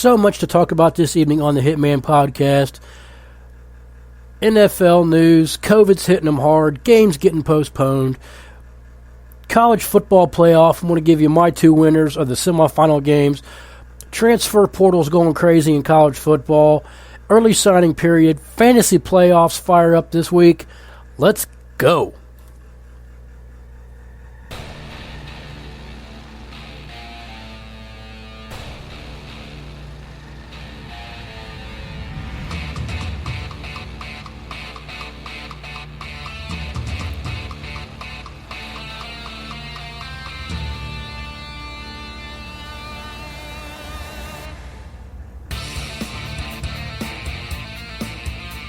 so much to talk about this evening on the Hitman Podcast. NFL news, COVID's hitting them hard, games getting postponed, college football playoff. I'm going to give you my two winners of the semifinal games. Transfer portal's going crazy in college football. Early signing period. Fantasy playoffs fire up this week. Let's go.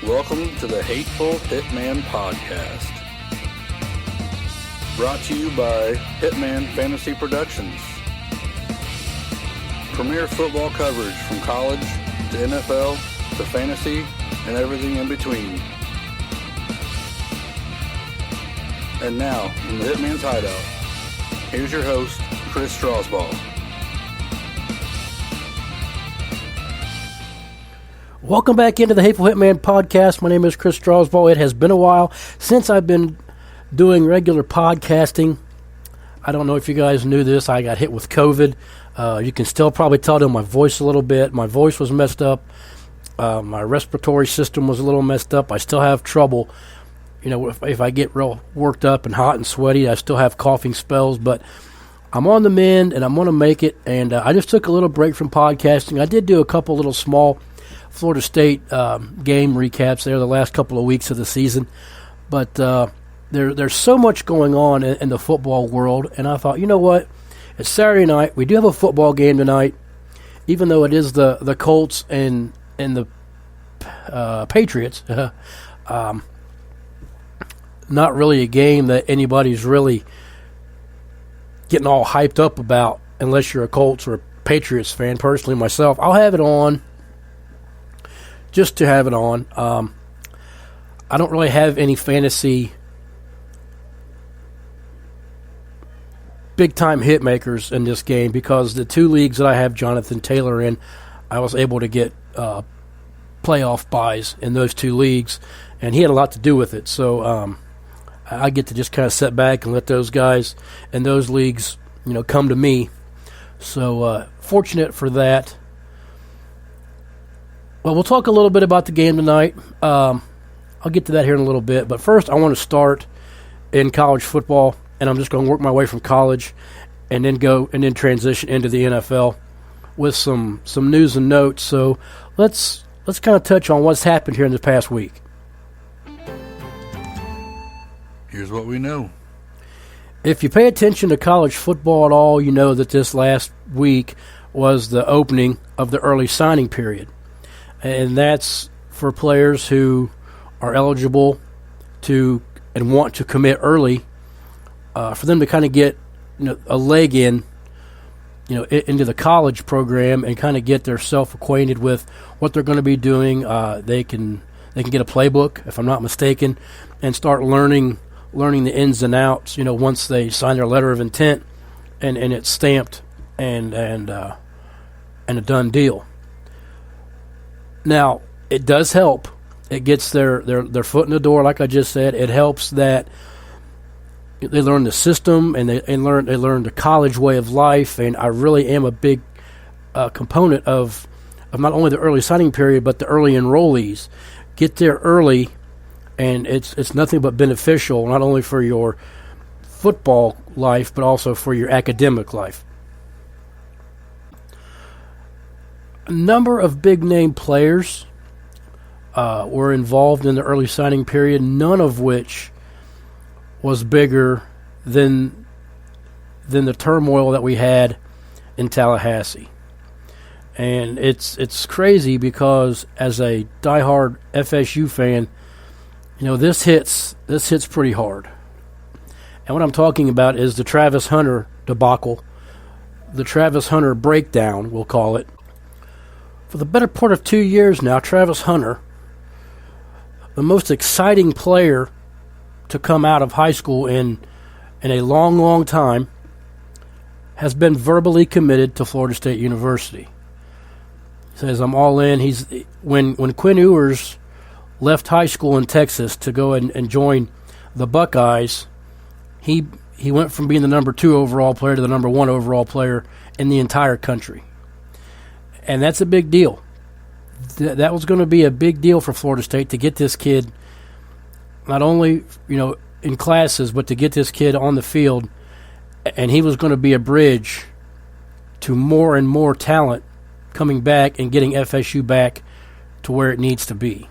Welcome to the Hateful Hitman Podcast. Brought to you by Hitman Fantasy Productions. Premier football coverage from college to NFL to fantasy and everything in between. And now, from the Hitman's Hideout, here's your host, Chris Strasbaugh. Welcome back into the Hateful Hitman Podcast. My name is Chris Strasbaugh. It has been a while since I've been doing regular podcasting. I don't know if you guys knew this. I got hit with COVID. You can still probably tell it in my voice a little bit. My voice was messed up. My respiratory system was a little messed up. I still have trouble. You know, if I get real worked up and hot and sweaty, I still have coughing spells. But I'm on the mend, and I'm going to make it. And I just took a little break from podcasting. I did do a couple little small Florida State game recaps there the last couple of weeks of the season. But there's so much going on in the football world, and I thought, you know what? It's Saturday night. We do have a football game tonight, even though it is the Colts and the Patriots. Not really a game that anybody's really getting all hyped up about unless you're a Colts or a Patriots fan. Personally, myself, I'll have it on just to have it on. I don't really have any fantasy big-time hit makers in this game because the two leagues that I have Jonathan Taylor in, I was able to get playoff buys in those two leagues, and he had a lot to do with it. So I get to just kind of sit back and let those guys in those leagues, you know, come to me. So fortunate for that. Well, we'll talk a little bit about the game tonight. I'll get to that here in a little bit. But first, I want to start in college football, and I'm just going to work my way from college and then transition into the NFL with some news and notes. So let's kind of touch on what's happened here in the past week. Here's what we know. If you pay attention to college football at all, you know that this last week was the opening of the early signing period. And that's for players who are eligible to and want to commit early, for them to kind of get, you know, a leg in, you know, into the college program and kind of get themselves acquainted with what they're going to be doing. They can get a playbook, if I'm not mistaken, and start learning the ins and outs. You know, once they sign their letter of intent and it's stamped and a done deal. Now, it does help. It gets their foot in the door, like I just said. It helps that they learn the system and they learn the college way of life. And I really am a big component of not only the early signing period but the early enrollees. Get there early, and it's nothing but beneficial, not only for your football life but also for your academic life. A number of big-name players were involved in the early signing period, none of which was bigger than the turmoil that we had in Tallahassee. And it's crazy because as a diehard FSU fan, you know, this hits pretty hard. And what I'm talking about is the Travis Hunter debacle, the Travis Hunter breakdown, we'll call it. For the better part of 2 years now, Travis Hunter, the most exciting player to come out of high school in a long, long time, has been verbally committed to Florida State University. says, I'm all in. When Quinn Ewers left high school in Texas to go and join the Buckeyes, he went from being the number 2 overall player to the number 1 overall player in the entire country. And that's a big deal. That was going to be a big deal for Florida State to get this kid not only, in classes, but to get this kid on the field. And he was going to be a bridge to more and more talent coming back and getting FSU back to where it needs to be.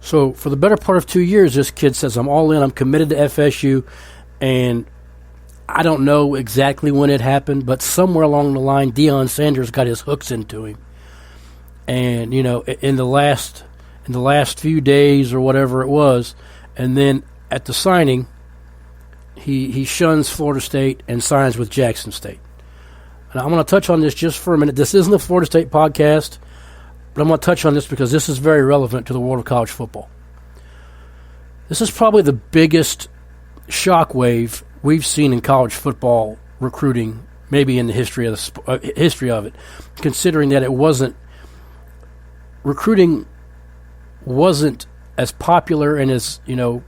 So for the better part of 2 years, this kid says, I'm all in, I'm committed to FSU, and I don't know exactly when it happened, but somewhere along the line, Deion Sanders got his hooks into him. And, in the last few days or whatever it was, and then at the signing, he shuns Florida State and signs with Jackson State. And I'm going to touch on this just for a minute. This isn't a Florida State podcast, but I'm going to touch on this because this is very relevant to the world of college football. This is probably the biggest shockwave we've seen in college football recruiting, maybe in the history of it, considering that recruiting wasn't as popular and as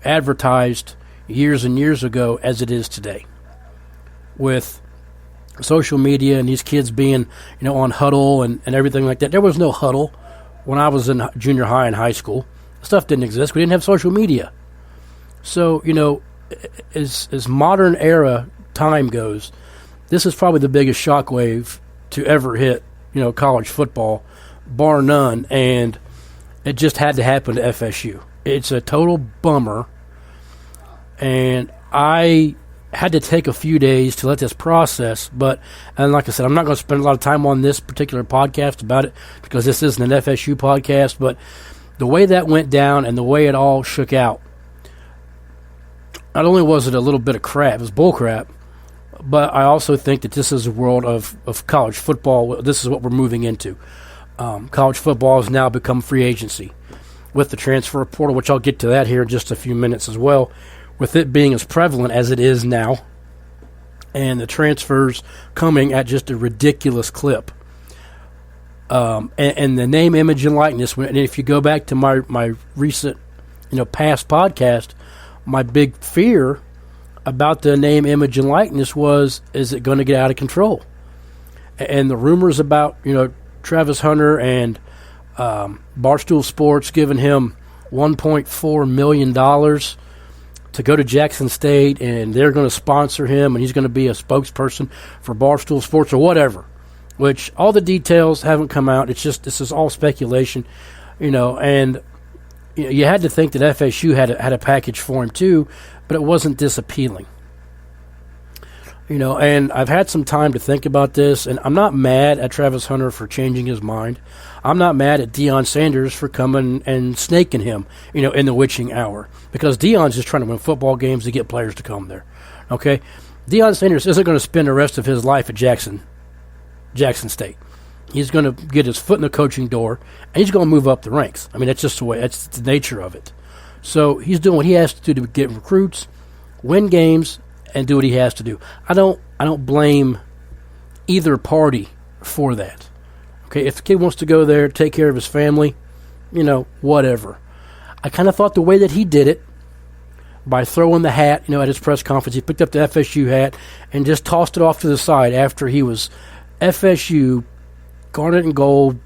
advertised years and years ago as it is today, with social media and these kids being on Huddle and everything like that. There was no Huddle when I was in junior high and high school. Stuff didn't exist. We didn't have social media. So as modern era time goes, this is probably the biggest shockwave to ever hit college football, bar none, and it just had to happen to FSU. It's a total bummer, and I had to take a few days to let this process, and like I said, I'm not going to spend a lot of time on this particular podcast about it because this isn't an FSU podcast, but the way that went down and the way it all shook out, not only was it a little bit of crap, it was bull crap, but I also think that this is a world of college football. This is what we're moving into. College football has now become free agency with the transfer portal, which I'll get to that here in just a few minutes as well, with it being as prevalent as it is now, and the transfers coming at just a ridiculous clip. And the name, image, and likeness, and if you go back to my recent, past podcast, my big fear about the name, image, and likeness was, is it going to get out of control? And the rumors about, Travis Hunter and Barstool Sports giving him $1.4 million to go to Jackson State, and they're going to sponsor him, and he's going to be a spokesperson for Barstool Sports or whatever, which all the details haven't come out. It's just, this is all speculation, and you had to think that FSU had a package for him too, but it wasn't this appealing. And I've had some time to think about this, and I'm not mad at Travis Hunter for changing his mind. I'm not mad at Deion Sanders for coming and snaking him, in the witching hour, because Deion's just trying to win football games to get players to come there. Okay? Deion Sanders isn't going to spend the rest of his life at Jackson State. He's going to get his foot in the coaching door, and he's going to move up the ranks. I mean, that's just the way, that's the nature of it. So he's doing what he has to do to get recruits, win games, and do what he has to do. I don't blame either party for that. Okay, if the kid wants to go there, take care of his family, whatever. I kind of thought the way that he did it, by throwing the hat, at his press conference, he picked up the FSU hat and just tossed it off to the side after he was FSU, garnet and gold,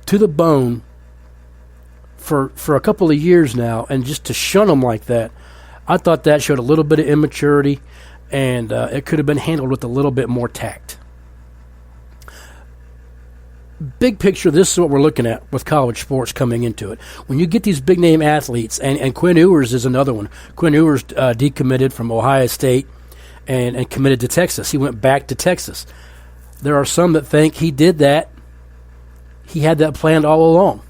to the bone for a couple of years now, and just to shun him like that, I thought that showed a little bit of immaturity, and it could have been handled with a little bit more tact. Big picture, this is what we're looking at with college sports coming into it. When you get these big-name athletes, and Quinn Ewers is another one. Quinn Ewers decommitted from Ohio State and committed to Texas. He went back to Texas. There are some that think he did that. He had that planned all along.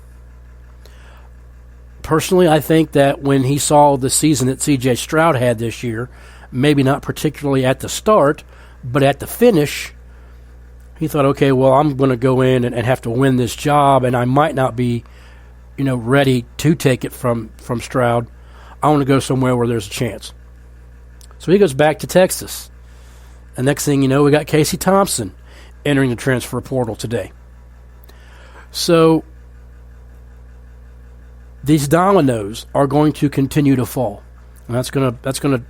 Personally, I think that when he saw the season that C.J. Stroud had this year, maybe not particularly at the start, but at the finish, he thought, okay, well, I'm going to go in and have to win this job, and I might not be, ready to take it from Stroud. I want to go somewhere where there's a chance. So he goes back to Texas. And next thing you know, we got Casey Thompson entering the transfer portal today. So these dominoes are going to continue to fall. And that's going to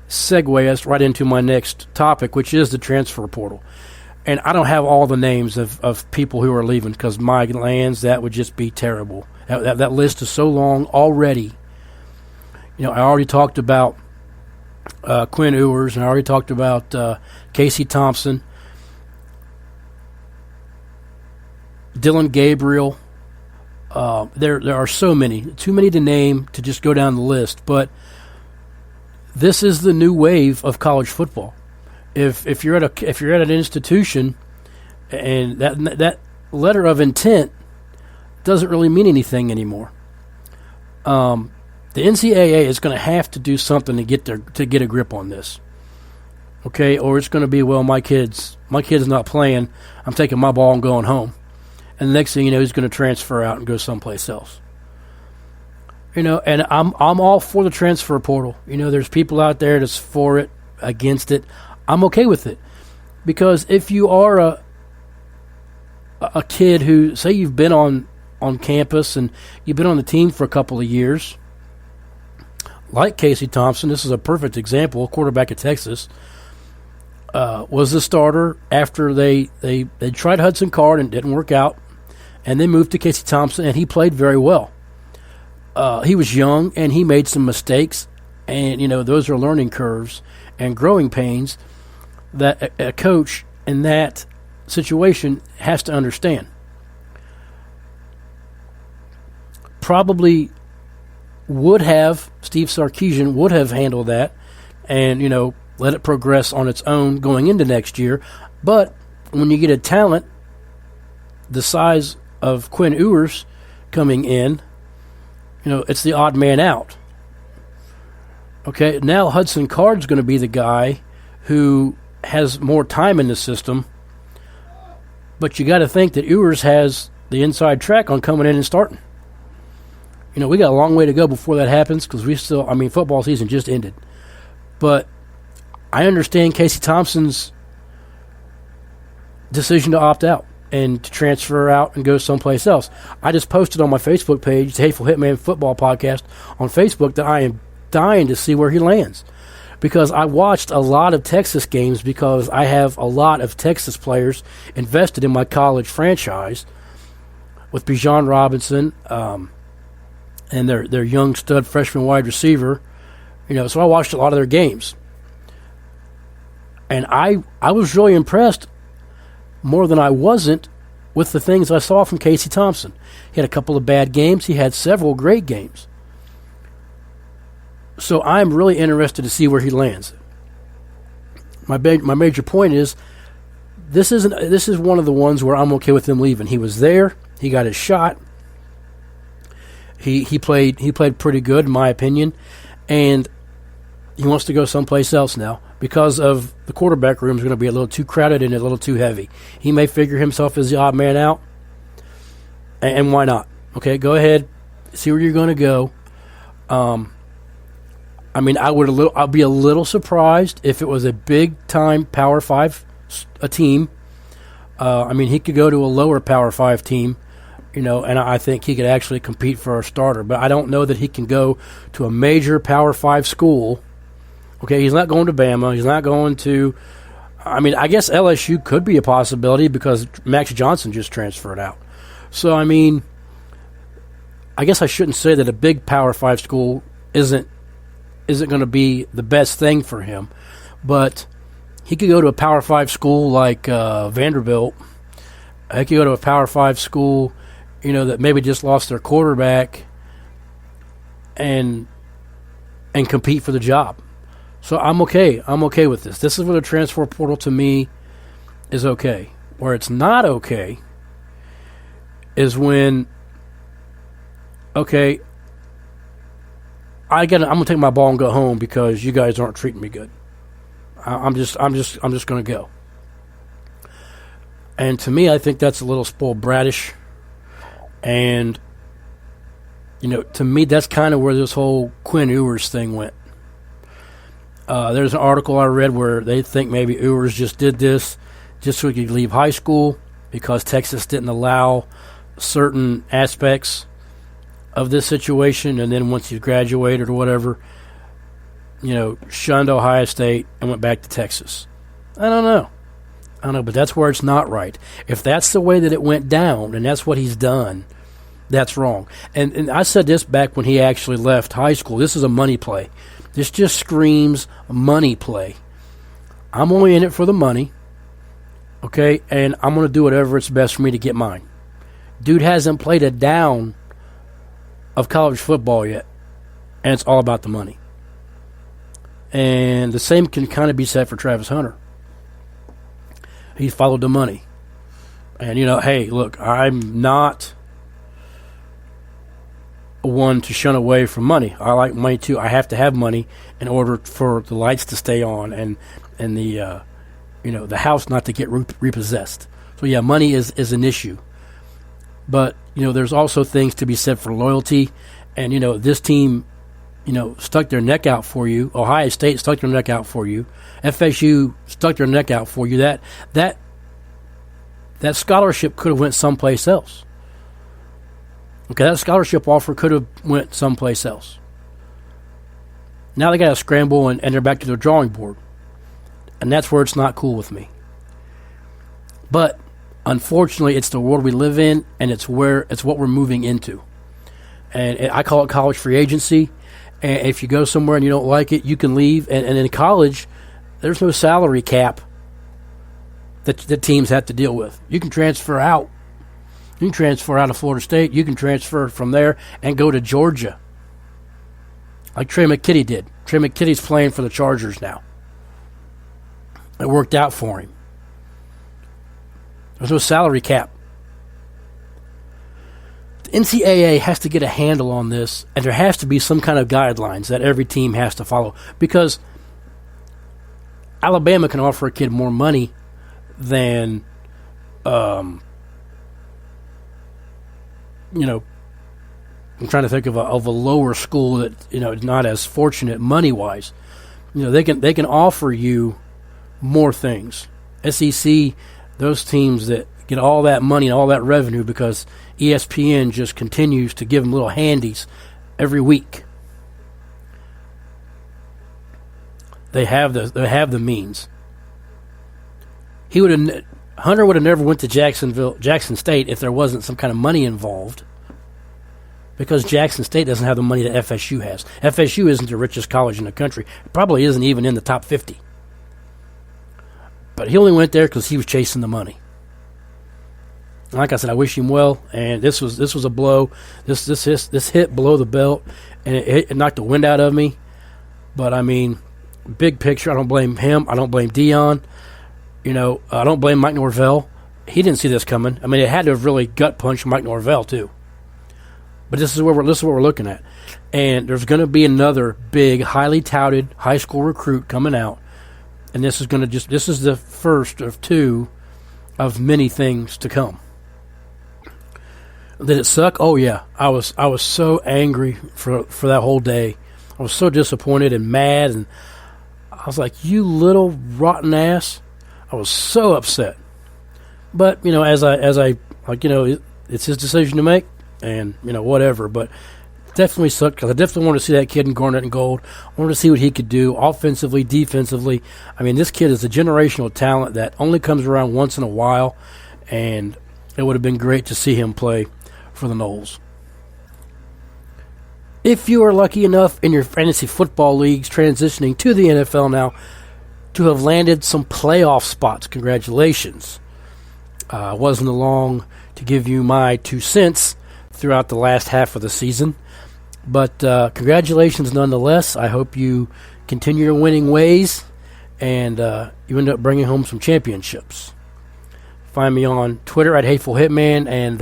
segue us right into my next topic, which is the transfer portal. And I don't have all the names of people who are leaving because, my lands, that would just be terrible. That list is so long already. I already talked about Quinn Ewers, and I already talked about Casey Thompson, Dylan Gabriel. There are so many, too many to name to just go down the list. But this is the new wave of college football. If you're at an institution, and that letter of intent doesn't really mean anything anymore. The NCAA is going to have to do something to get a grip on this. Okay, or it's going to be, well, my kid's not playing. I'm taking my ball and going home. And the next thing you know, he's going to transfer out and go someplace else. And I'm all for the transfer portal. There's people out there that's for it, against it. I'm okay with it, because if you are a kid who, say, you've been on campus and you've been on the team for a couple of years, like Casey Thompson, this is a perfect example. Quarterback at Texas was the starter after they tried Hudson Card and it didn't work out, and they moved to Casey Thompson, and he played very well. He was young and he made some mistakes, and those are learning curves and growing pains that a coach in that situation has to understand. Probably Steve Sarkisian would have handled that and, let it progress on its own going into next year. But when you get a talent the size of Quinn Ewers coming in, it's the odd man out. Okay, now Hudson Card's going to be the guy who has more time in the system, but you got to think that Ewers has the inside track on coming in and starting. We got a long way to go before that happens, because football season just ended. But I understand Casey Thompson's decision to opt out and to transfer out and go someplace else. I just posted on my Facebook page, the Hateful Hitman Football Podcast on Facebook, that I am dying to see where he lands, because I watched a lot of Texas games, because I have a lot of Texas players invested in my college franchise with Bijan Robinson and their young stud freshman wide receiver. So I watched a lot of their games, and I was really impressed, more than I wasn't, with the things I saw from Casey Thompson. He had a couple of bad games. He had several great games. So I'm really interested to see where he lands. My major point is, this is one of the ones where I'm okay with him leaving. He was there. He got his shot. He played pretty good, in my opinion, and he wants to go someplace else now, because of the quarterback room is going to be a little too crowded and a little too heavy. He may figure himself as the odd man out, and why not? Okay, go ahead, see where you're going to go. I'd be a little surprised if it was a big-time Power 5 team. He could go to a lower Power 5 team, and I think he could actually compete for a starter. But I don't know that he can go to a major Power 5 school. Okay, he's not going to Bama. He's not going to I guess LSU could be a possibility, because Max Johnson just transferred out. So, I guess I shouldn't say that a big Power 5 school isn't going to be the best thing for him. But he could go to a Power 5 school like Vanderbilt. He could go to a Power 5 school, that maybe just lost their quarterback and compete for the job. So I'm okay. I'm okay with this. This is where the transfer portal, to me, is okay. Where it's not okay is when, okay, I'm gonna take my ball and go home because you guys aren't treating me good. I'm just gonna go. And to me, I think that's a little spoiled brattish. And to me, that's kind of where this whole Quinn Ewers thing went. There's an article I read where they think maybe Ewers just did this just so he could leave high school because Texas didn't allow certain aspects of this situation, and then once he graduated or whatever, shunned Ohio State and went back to Texas. I don't know, but that's where it's not right. If that's the way that it went down and that's what he's done, that's wrong. And I said this back when he actually left high school. This is a money play. This just screams money play. I'm only in it for the money, okay, and I'm going to do whatever it's best for me to get mine. Dude hasn't played a down of college football yet, and it's all about the money. And the same can kind of be said for Travis Hunter. He followed the money. And, hey, look, I'm not one to shun away from money. I like money too. I have to have money in order for the lights to stay on and the the house not to get repossessed. So yeah, money is an issue. But there's also things to be said for loyalty, and this team stuck their neck out for you. Ohio State stuck their neck out for you. FSU stuck their neck out for you. That scholarship could have went someplace else. Okay, that scholarship offer could have went someplace else. Now they got to scramble and they're back to their drawing board. And that's where it's not cool with me. But unfortunately, it's the world we live in, and it's what we're moving into. And I call it college free agency. And if you go somewhere and you don't like it, you can leave. And in college, there's no salary cap that teams have to deal with. You can transfer out. You can transfer out of Florida State. You can transfer from there and go to Georgia, like Trey McKitty did. Trey McKitty's playing for the Chargers now. It worked out for him. There's no salary cap. The NCAA has to get a handle on this, and there has to be some kind of guidelines that every team has to follow, because Alabama can offer a kid more money than I'm trying to think of a lower school that is not as fortunate money wise. They can offer you more things. SEC, those teams that get all that money and all that revenue because ESPN just continues to give them little handies every week. They have the means. Hunter would have never went to Jackson State if there wasn't some kind of money involved, because Jackson State doesn't have the money that FSU has. FSU isn't the richest college in the country. It probably isn't even in the top 50. But he only went there because he was chasing the money. Like I said, I wish him well, and this was a blow. This hit below the belt, and it knocked the wind out of me. But, I mean, big picture, I don't blame him. I don't blame Dion. I don't blame Mike Norvell. He didn't see this coming. I mean, it had to have really gut punched Mike Norvell too. But this is what we're looking at, and there's going to be another big, highly touted high school recruit coming out, and this is the first of two of many things to come. Did it suck? Oh yeah, I was so angry for that whole day. I was so disappointed and mad, and I was like, "You little rotten ass." I was so upset, but as I it's his decision to make, and whatever. But definitely sucked, because I definitely wanted to see that kid in garnet and gold. I wanted to see what he could do offensively, defensively. I mean, this kid is a generational talent that only comes around once in a while, and it would have been great to see him play for the Noles. If you are lucky enough in your fantasy football leagues transitioning to the NFL now to have landed some playoff spots, congratulations. I wasn't along to give you my 2 cents throughout the last half of the season, but congratulations nonetheless. I hope you continue your winning ways, and you end up bringing home some championships. Find me on Twitter at Hateful Hitman, and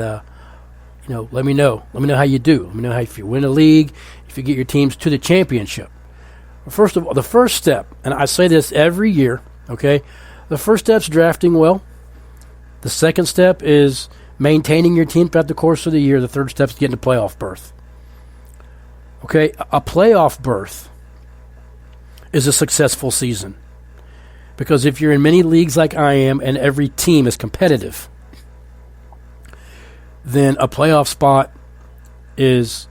let me know. Let me know how you do. Let me know how, if you win a league, if you get your teams to the championship. First of all, the first step, and I say this every year, okay? The first step's drafting well. The second step is maintaining your team throughout the course of the year. The third step is getting a playoff berth. Okay, a playoff berth is a successful season. Because if you're in many leagues like I am and every team is competitive, then a playoff spot is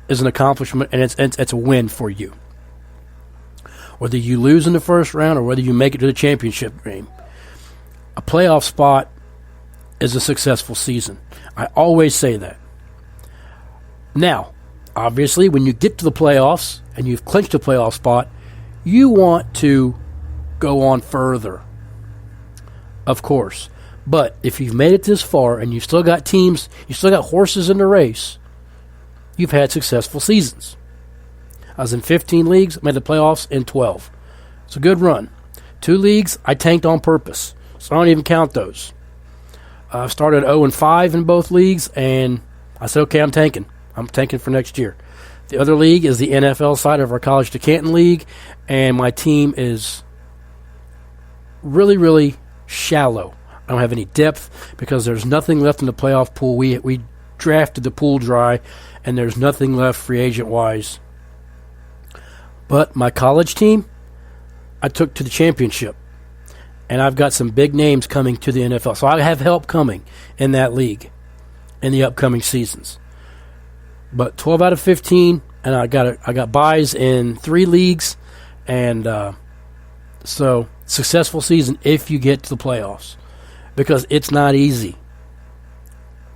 an accomplishment, and it's a win for you. Whether you lose in the first round or whether you make it to the championship game, a playoff spot is a successful season. I always say that. Now, obviously, when you get to the playoffs and you've clinched a playoff spot, you want to go on further, of course. But if you've made it this far and you've still got teams, you still got horses in the race, you've had successful seasons. I was in 15 leagues, made the playoffs in 12. It's a good run. 2 leagues, I tanked on purpose, so I don't even count those. I started 0-5 in both leagues, and I said, okay, I'm tanking. I'm tanking for next year. The other league is the NFL side of our College to Canton League, and my team is really, really shallow. I don't have any depth because there's nothing left in the playoff pool. We drafted the pool dry, and there's nothing left free agent-wise. But my college team, I took to the championship, and I've got some big names coming to the NFL. So I have help coming in that league in the upcoming seasons. But 12 out of 15, and I got buys in 3 leagues, and so successful season if you get to the playoffs, because it's not easy.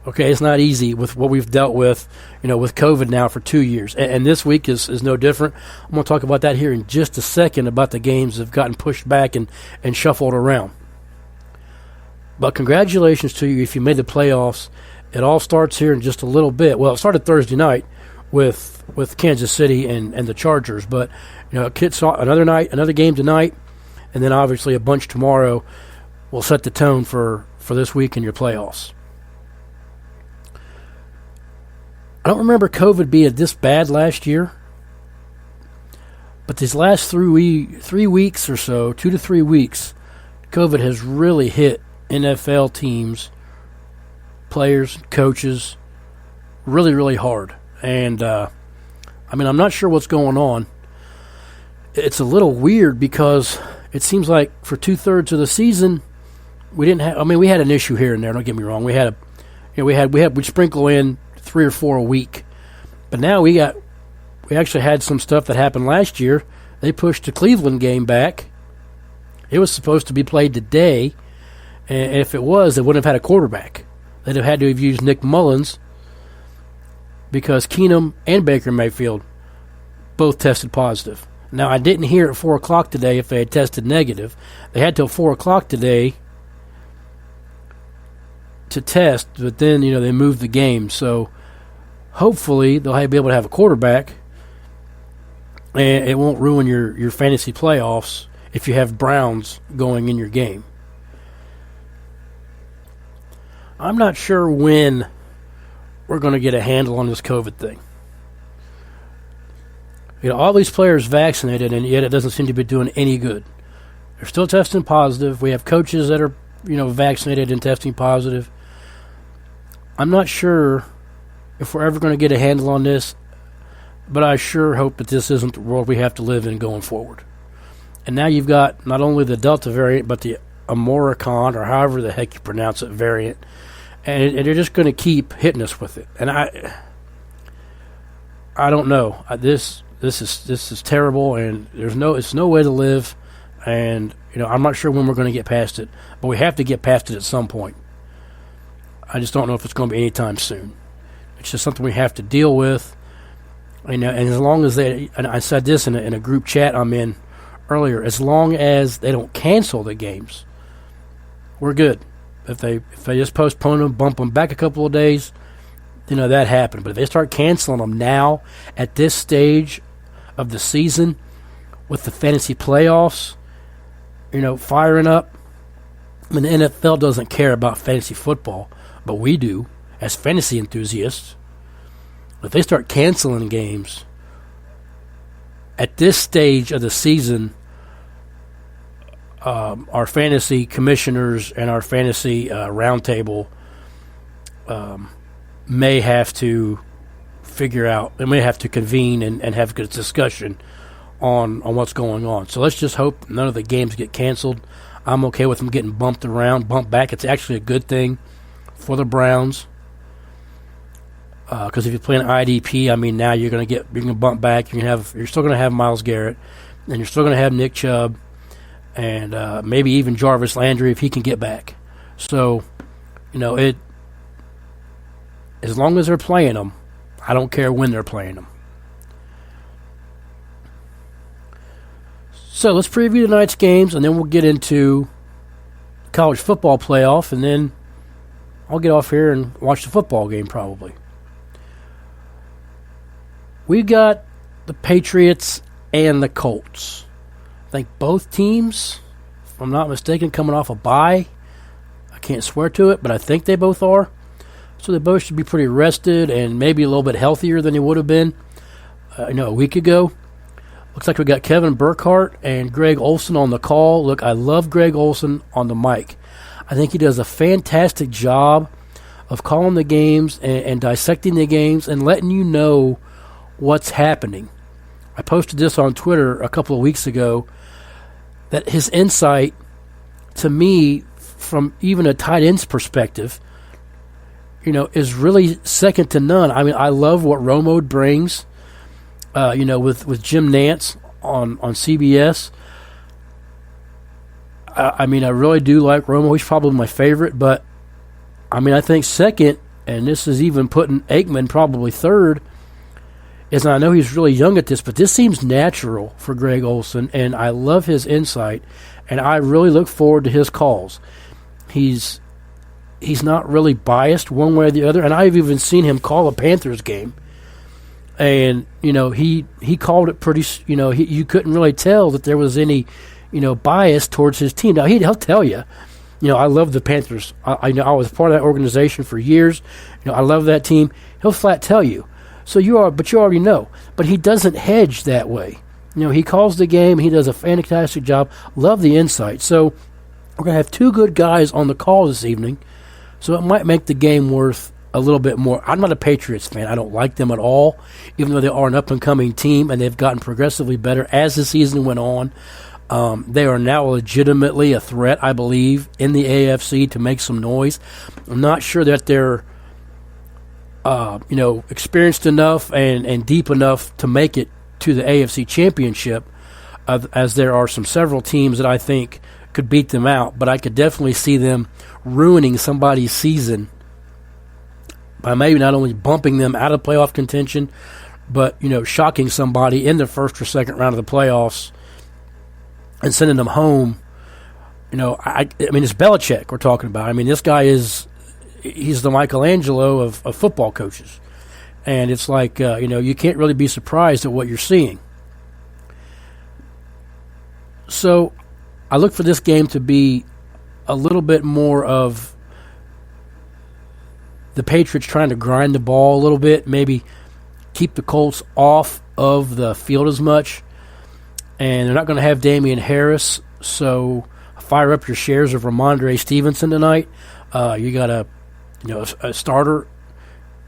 Okay, it's not easy with what we've dealt with, with COVID now for 2 years. And this week is no different. I'm going to talk about that here in just a second, about the games that have gotten pushed back and shuffled around. But congratulations to you if you made the playoffs. It all starts here in just a little bit. Well, it started Thursday night with Kansas City and the Chargers. But, kids saw another game tonight, and then obviously a bunch tomorrow will set the tone for this week in your playoffs. I don't remember COVID being this bad last year, but these last 3 weeks or so, 2 to 3 weeks, COVID has really hit NFL teams, players, coaches, really, really hard. And, I'm not sure what's going on. It's a little weird because it seems like for 2/3 of the season, we didn't have. We had an issue here and there. Don't get me wrong. We had we sprinkle in 3 or 4 a week, but now we actually had some stuff that happened last year. They pushed the Cleveland game back. It was supposed to be played today, and if it was, they wouldn't have had a quarterback. They'd have had to have used Nick Mullins because Keenum and Baker Mayfield both tested positive. Now, I didn't hear at 4 o'clock today if they had tested negative. They had till 4 o'clock today to test, but then, they moved the game. So hopefully they'll be able to have a quarterback, and it won't ruin your fantasy playoffs if you have Browns going in your game. I'm not sure when we're going to get a handle on this COVID thing. All these players vaccinated, and yet it doesn't seem to be doing any good. They're still testing positive. We have coaches that are, vaccinated and testing positive. I'm not sure if we're ever going to get a handle on this, but I sure hope that this isn't the world we have to live in going forward. And now you've got not only the Delta variant, but the Omicron, or however the heck you pronounce it, variant, and they're just going to keep hitting us with it. And I don't know. This is terrible, and it's no way to live. And I'm not sure when we're going to get past it, but we have to get past it at some point. I just don't know if it's going to be anytime soon. It's just something we have to deal with. And as long as and I said this in a group chat I'm in earlier, as long as they don't cancel the games, we're good. If they just postpone them, bump them back a couple of days, that happened. But if they start canceling them now at this stage of the season with the fantasy playoffs, firing up, the NFL doesn't care about fantasy football, but we do as fantasy enthusiasts. If they start canceling games at this stage of the season, our fantasy commissioners and our fantasy roundtable may have to figure out, they may have to convene and have a good discussion on what's going on. So let's just hope none of the games get canceled. I'm okay with them getting bumped back. It's actually a good thing for the Browns. Because if you play an IDP, I mean, now you're going to bump back. You're still going to have Myles Garrett, and you're still going to have Nick Chubb, and maybe even Jarvis Landry if he can get back. So, as long as they're playing them, I don't care when they're playing them. So let's preview tonight's games, and then we'll get into college football playoff, and then I'll get off here and watch the football game probably. We got the Patriots and the Colts. I think both teams, if I'm not mistaken, coming off a bye. I can't swear to it, but I think they both are. So they both should be pretty rested and maybe a little bit healthier than they would have been a week ago. Looks like we got Kevin Burkhardt and Greg Olsen on the call. Look, I love Greg Olsen on the mic. I think he does a fantastic job of calling the games and dissecting the games and letting you know what's happening. I posted this on Twitter a couple of weeks ago that his insight, to me, from even a tight end's perspective, is really second to none. I mean, I love what Romo brings, with Jim Nantz on CBS. I really do like Romo. He's probably my favorite, but, I think second, and this is even putting Aikman probably third, is, and I know he's really young at this, but this seems natural for Greg Olsen, and I love his insight, and I really look forward to his calls. He's not really biased one way or the other, and I've even seen him call a Panthers game, and he called it pretty. You couldn't really tell that there was any bias towards his team. Now he'll tell you. I love the Panthers. I was part of that organization for years. I love that team. He'll flat tell you. So you already know. But he doesn't hedge that way. He calls the game. He does a fantastic job. Love the insight. So we're going to have two good guys on the call this evening. So it might make the game worth a little bit more. I'm not a Patriots fan. I don't like them at all, even though they are an up-and-coming team, and they've gotten progressively better as the season went on. They are now legitimately a threat, I believe, in the AFC to make some noise. I'm not sure that they're experienced enough and deep enough to make it to the AFC Championship, as there are several teams that I think could beat them out. But I could definitely see them ruining somebody's season by maybe not only bumping them out of playoff contention, but shocking somebody in the first or second round of the playoffs and sending them home. It's Belichick we're talking about. This guy he's the Michelangelo of football coaches. And it's like, you can't really be surprised at what you're seeing. So I look for this game to be a little bit more of the Patriots trying to grind the ball a little bit, maybe keep the Colts off of the field as much. And they're not going to have Damian Harris, so fire up your shares of Ramondre Stevenson tonight. You got a starter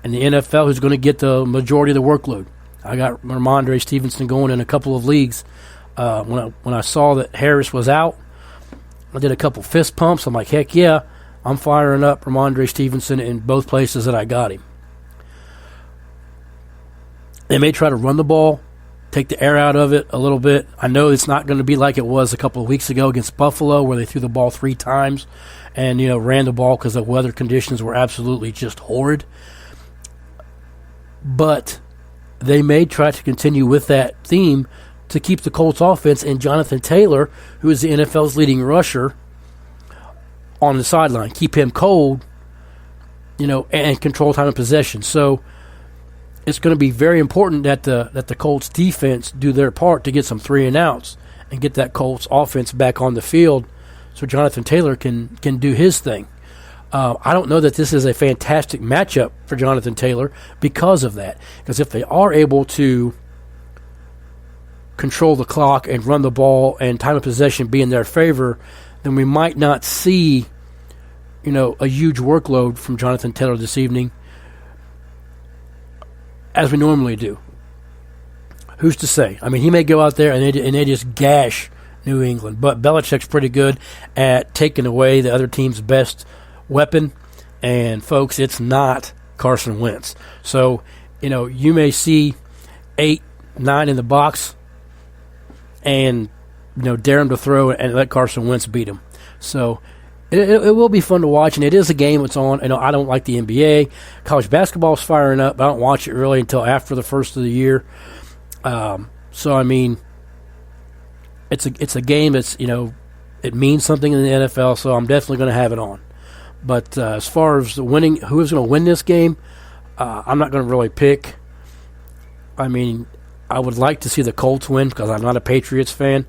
in the NFL who's going to get the majority of the workload. I got Ramondre Stevenson going in a couple of leagues. When I saw that Harris was out, I did a couple fist pumps. I'm like, heck yeah, I'm firing up Ramondre Stevenson in both places that I got him. They may try to run the ball, take the air out of it a little bit. I know it's not going to be like it was a couple of weeks ago against Buffalo, where they threw the ball 3 times and ran the ball because the weather conditions were absolutely just horrid. But they may try to continue with that theme to keep the Colts offense and Jonathan Taylor, who is the NFL's leading rusher, on the sideline. Keep him cold, and control time of possession. So it's going to be very important that the Colts defense do their part to get some 3 and outs and get that Colts offense back on the field so Jonathan Taylor can do his thing. I don't know that this is a fantastic matchup for Jonathan Taylor because of that. Because if they are able to control the clock and run the ball and time of possession be in their favor, then we might not see, a huge workload from Jonathan Taylor this evening as we normally do. who's to say? I mean, he may go out there and they just gash New England, but Belichick's pretty good at taking away the other team's best weapon, and folks, it's not Carson Wentz. So, you may see 8, 9 in the box and, dare him to throw and let Carson Wentz beat him. So it will be fun to watch, and it is a game that's on. I don't like the NBA. College basketball's firing up. I don't watch it really until after the first of the year. So, I mean, it's a game that's, it means something in the NFL, so I'm definitely going to have it on. But as far as who's going to win this game, I'm not going to really pick. I mean, I would like to see the Colts win because I'm not a Patriots fan.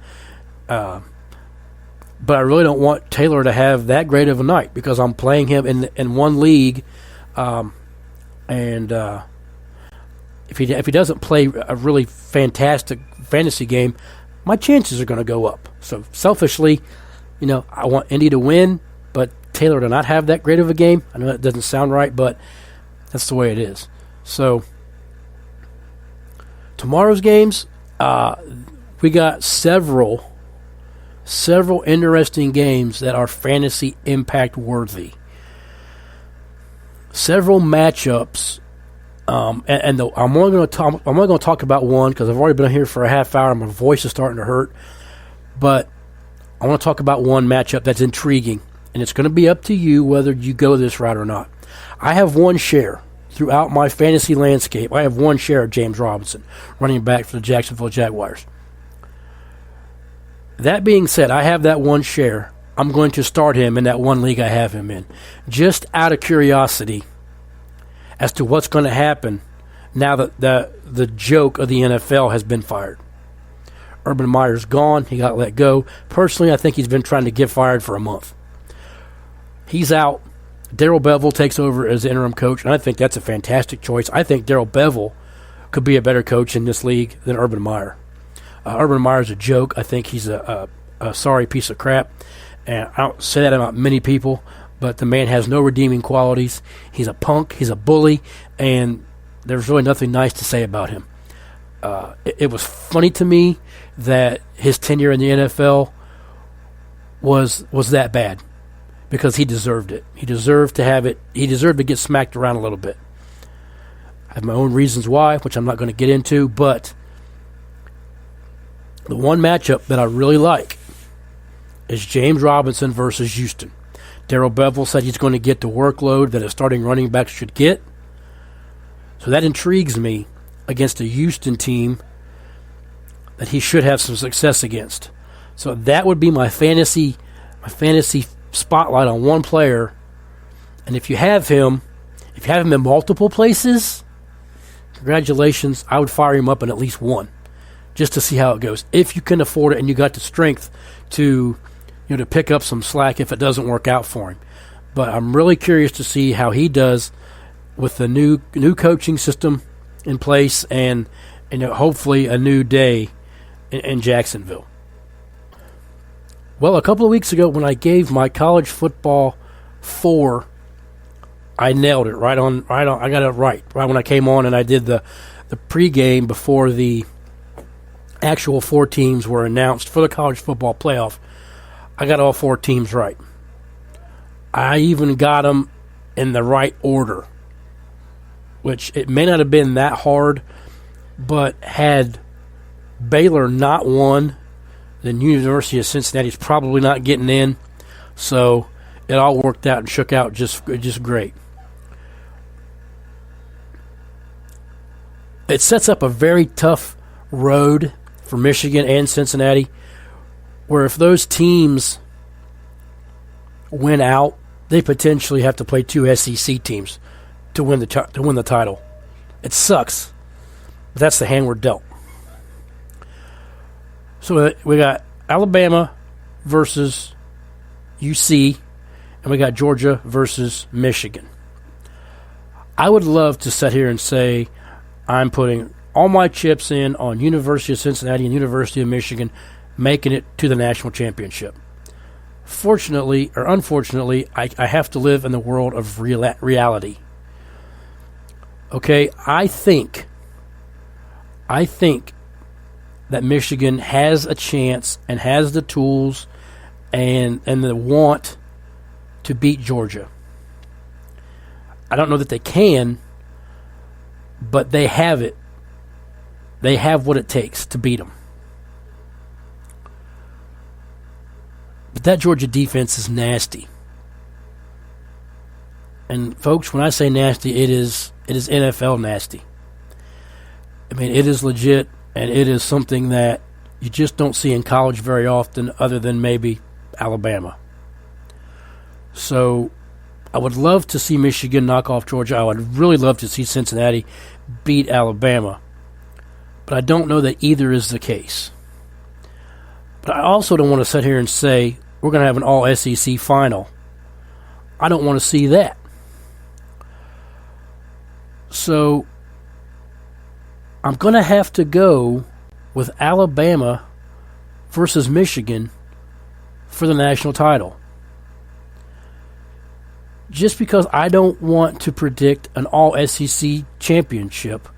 But I really don't want Taylor to have that great of a night because I'm playing him in one league. And if he doesn't play a really fantastic fantasy game, my chances are going to go up. So selfishly, I want Indy to win, but Taylor to not have that great of a game. I know that doesn't sound right, but that's the way it is. So tomorrow's games, we got several interesting games that are fantasy impact worthy. Several matchups. I'm only going to talk about one because I've already been here for a half hour. My voice is starting to hurt, but I want to talk about one matchup that's intriguing, and it's going to be up to you whether you go this route or not. I have one share throughout my fantasy landscape. I have one share of James Robinson, running back for the Jacksonville Jaguars. That being said, I have that one share. I'm going to start him in that one league I have him in, just out of curiosity as to what's going to happen now that the joke of the NFL has been fired. Urban Meyer's gone. He got let go. Personally, I think he's been trying to get fired for a month. He's out. Darrell Bevell takes over as interim coach, and I think that's a fantastic choice. I think Darrell Bevell could be a better coach in this league than Urban Meyer. Urban Meyer's a joke. I think he's a sorry piece of crap, and I don't say that about many people, but the man has no redeeming qualities. He's a punk. He's a bully, and there's really nothing nice to say about him. It was funny to me that his tenure in the NFL was that bad because he deserved it. He deserved to have it. He deserved to get smacked around a little bit. I have my own reasons why, which I'm not going to get into, but the one matchup that I really like is James Robinson versus Houston. Darrell Bevell said he's going to get the workload that a starting running back should get. So that intrigues me against a Houston team that he should have some success against. So that would be my fantasy spotlight on one player. And if you have him in multiple places, congratulations, I would fire him up in at least one just to see how it goes. If you can afford it and you got the strength to to pick up some slack if it doesn't work out for him. But I'm really curious to see how he does with the new coaching system in place and hopefully a new day in Jacksonville. Well, a couple of weeks ago when I gave my college football 4, I nailed it right on. I got it right when I came on and I did the pregame before the actual 4 teams were announced for the college football playoff. I got all 4 teams right. I even got them in the right order, which it may not have been that hard, but had Baylor not won, then University of Cincinnati's probably not getting in. So it all worked out and shook out just great. It sets up a very tough road for Michigan and Cincinnati, where if those teams win out, they potentially have to play 2 SEC teams to win the title. It sucks, but that's the hand we're dealt. So we got Alabama versus UC, and we got Georgia versus Michigan. I would love to sit here and say I'm putting all my chips in on University of Cincinnati and University of Michigan making it to the national championship. Fortunately or unfortunately, I have to live in the world of reality. Okay, I think that Michigan has a chance and has the tools and the want to beat Georgia. I don't know that they can, but they have it. They have what it takes to beat them. But that Georgia defense is nasty. And folks, when I say nasty, it is NFL nasty. I mean, it is legit, and it is something that you just don't see in college very often, other than maybe Alabama. So I would love to see Michigan knock off Georgia. I would really love to see Cincinnati beat Alabama. But I don't know that either is the case. But I also don't want to sit here and say we're going to have an all-SEC final. I don't want to see that. So I'm going to have to go with Alabama versus Michigan for the national title. Just because I don't want to predict an all-SEC championship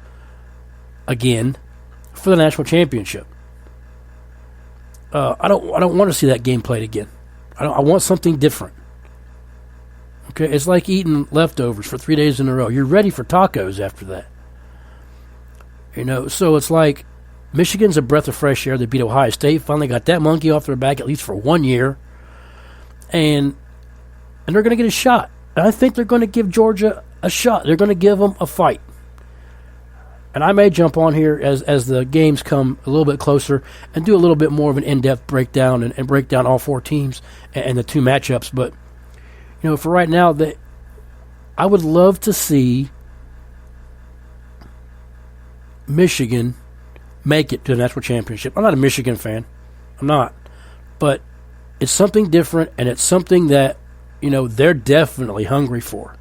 again for the national championship. I don't want to see that game played again. I want something different. Okay, it's like eating leftovers for 3 days in a row. You're ready for tacos after that. So it's like Michigan's a breath of fresh air. They beat Ohio State, finally got that monkey off their back, at least for 1 year. And they're going to get a shot. And I think they're going to give Georgia a shot. They're going to give them a fight. And I may jump on here as the games come a little bit closer and do a little bit more of an in-depth breakdown and break down all four teams and the two matchups. But, for right now, I would love to see Michigan make it to the national championship. I'm not a Michigan fan. I'm not. But it's something different, and it's something that, they're definitely hungry for.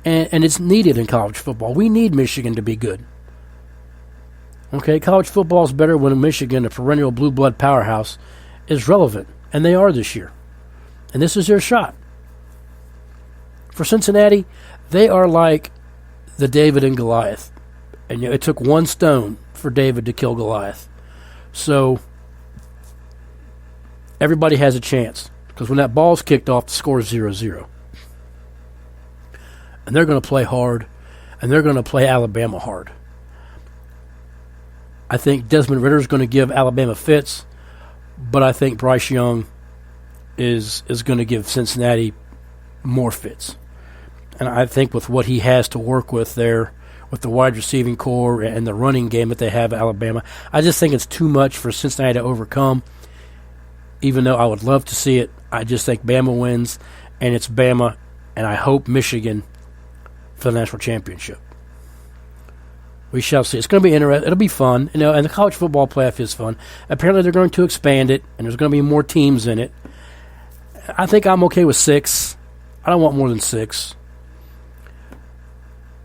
And it's needed in college football. We need Michigan to be good. Okay, college football is better when Michigan, a perennial blue blood powerhouse, is relevant. And they are this year. And this is their shot. For Cincinnati, they are like the David and Goliath. And it took one stone for David to kill Goliath. So everybody has a chance. Because when that ball's kicked off, the score is 0-0. And they're going to play hard, and they're going to play Alabama hard. I think Desmond Ridder is going to give Alabama fits, but I think Bryce Young is going to give Cincinnati more fits. And I think with what he has to work with there, with the wide receiving core and the running game that they have at Alabama, I just think it's too much for Cincinnati to overcome. Even though I would love to see it, I just think Bama wins, and it's Bama, and I hope Michigan for the national championship. We shall see. It's going to be interesting. It'll be fun. And the college football playoff is fun. Apparently they're going to expand it, and there's going to be more teams in it. I think I'm okay with 6. I don't want more than 6.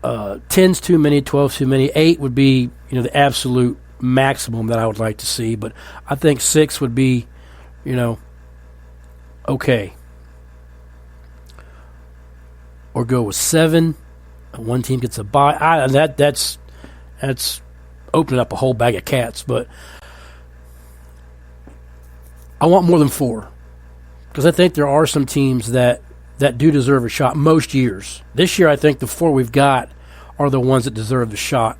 10's too many, 12's too many. 8 would be, the absolute maximum that I would like to see. But I think 6 would be, okay. Or go with 7. One team gets a bye. That's opening up a whole bag of cats. But I want more than 4, because I think there are some teams that do deserve a shot most years. This year, I think the 4 we've got are the ones that deserve the shot.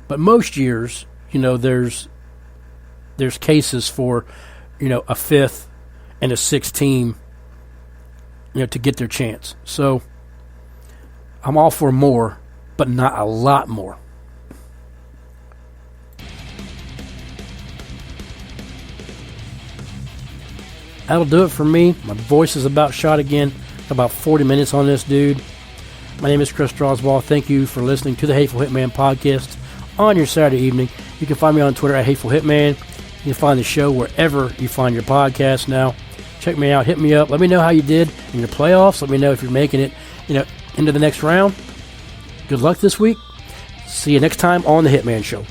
But most years, there's cases for, a 5th and a 6th team, to get their chance. So I'm all for more, but not a lot more. That'll do it for me. My voice is about shot again. About 40 minutes on this dude. My name is Chris Strasbaugh. Thank you for listening to the Hateful Hitman podcast on your Saturday evening. You can find me on Twitter at Hateful Hitman. You can find the show wherever you find your podcast now. Check me out. Hit me up. Let me know how you did in your playoffs. Let me know if you're making it, into the next round. Good luck this week. See you next time on the Hitman Show.